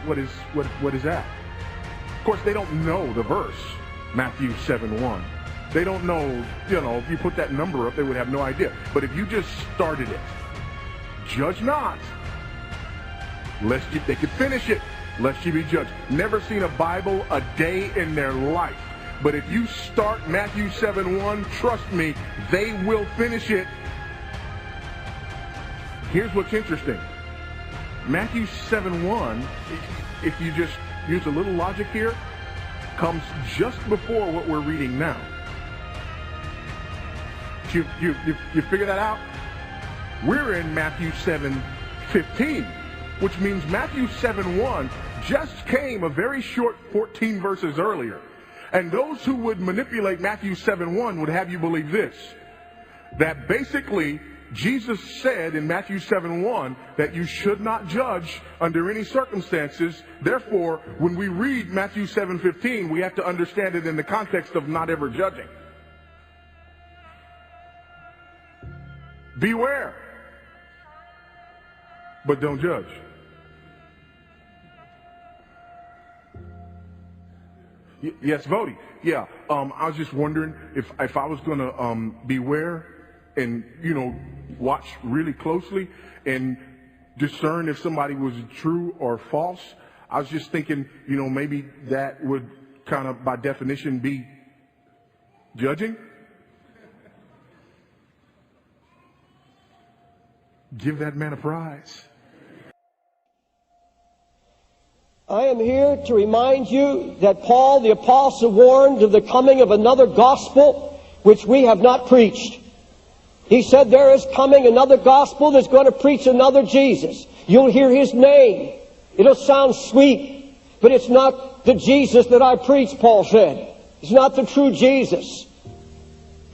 what is that? Of course, they don't know the verse, Matthew 7:1. They don't know, if you put that number up, they would have no idea. But if you just started it, judge not, lest they could finish it, lest you be judged. Never seen a Bible a day in their life. But if you start Matthew 7:1, trust me, they will finish it. Here's what's interesting. Matthew 7:1, if you just use a little logic here, comes just before what we're reading now. You figure that out? We're in Matthew 7:15, which means Matthew 7:1 just came a very short 14 verses earlier. And those who would manipulate Matthew 7:1 would have you believe this, that basically Jesus said in Matthew 7:1 that you should not judge under any circumstances. Therefore, when we read Matthew 7:15, we have to understand it in the context of not ever judging. Beware, but don't judge. Yes, Vody. Yeah, I was just wondering if I was going to beware and, watch really closely and discern if somebody was true or false. I was just thinking, maybe that would kind of, by definition, be judging. Give that man a prize. I am here to remind you that Paul the apostle warned of the coming of another gospel which we have not preached. He said there is coming another gospel that's going to preach another Jesus. You'll hear his name. It'll sound sweet, but it's not the Jesus that I preach, Paul said. It's not the true Jesus.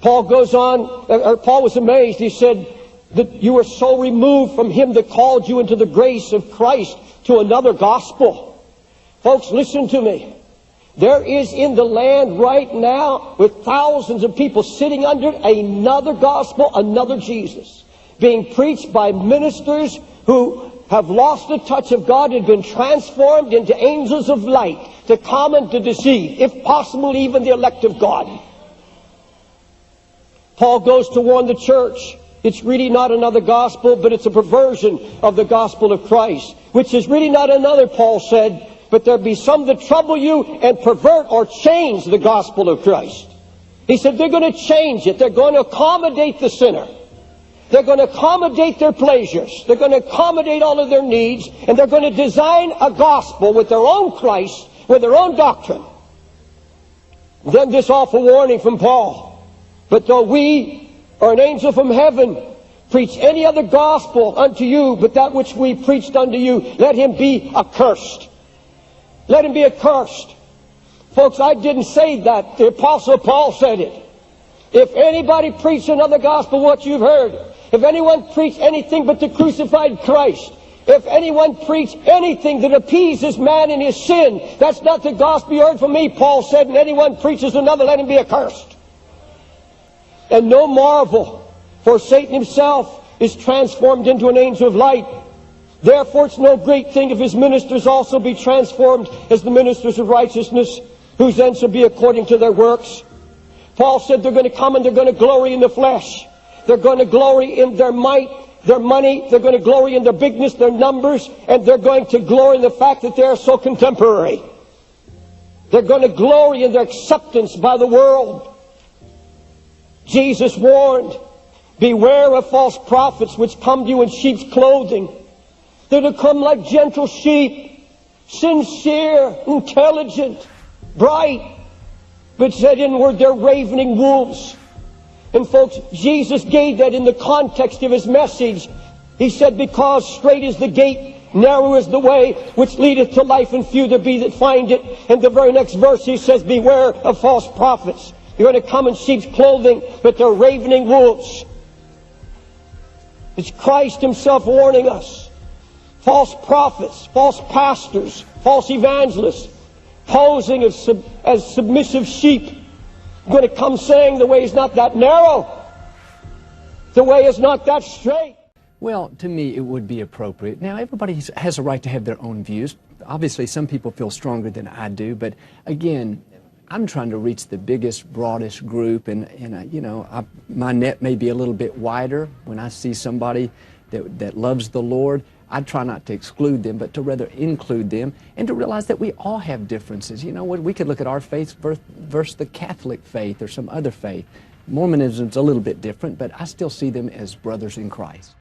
Paul goes on, Paul was amazed. He said that you were so removed from him that called you into the grace of Christ to another gospel. Folks, listen to me. There is in the land right now, with thousands of people sitting under another gospel, another Jesus, being preached by ministers who have lost the touch of God and been transformed into angels of light to come and to deceive, if possible, even the elect of God. Paul goes to warn the church. It's really not another gospel, but it's a perversion of the gospel of Christ, which is really not another, Paul said, but there be some that trouble you and pervert or change the gospel of Christ. He said they're going to change it. They're going to accommodate the sinner. They're going to accommodate their pleasures. They're going to accommodate all of their needs, and they're going to design a gospel with their own Christ, with their own doctrine. Then this awful warning from Paul. But though we or an angel from heaven preach any other gospel unto you but that which we preached unto you, let him be accursed. Let him be accursed. Folks, I didn't say that. The Apostle Paul said it. If anybody preached another gospel, what you've heard, if anyone preached anything but the crucified Christ, if anyone preached anything that appeases man in his sin, that's not the gospel you heard from me, Paul said, and anyone preaches another, let him be accursed. And no marvel, for Satan himself is transformed into an angel of light. Therefore it's no great thing if his ministers also be transformed as the ministers of righteousness, whose ends shall be according to their works. Paul said they're going to come and they're going to glory in the flesh. They're going to glory in their might, their money. They're going to glory in their bigness, their numbers, and they're going to glory in the fact that they are so contemporary. They're going to glory in their acceptance by the world. Jesus warned, beware of false prophets which come to you in sheep's clothing. They're to come like gentle sheep, sincere, intelligent, bright, but said inward they're ravening wolves. And folks, Jesus gave that in the context of his message. He said, because straight is the gate, narrow is the way, which leadeth to life, and few there be that find it. And the very next verse he says, beware of false prophets. You're going to come in sheep's clothing, but they're ravening wolves. It's Christ himself warning us. False prophets, false pastors, false evangelists, posing as submissive sheep, going to come saying the way is not that narrow. The way is not that straight. Well, to me, it would be appropriate. Now, everybody has a right to have their own views. obviously some people feel stronger than I do, but again, I'm trying to reach the biggest, broadest group, and you know, my net may be a little bit wider. When I see somebody that loves the Lord, I try not to exclude them, but to rather include them, and to realize that we all have differences. You know what? We could look at our faith versus the Catholic faith or some other faith. Mormonism's a little bit different, but I still see them as brothers in Christ.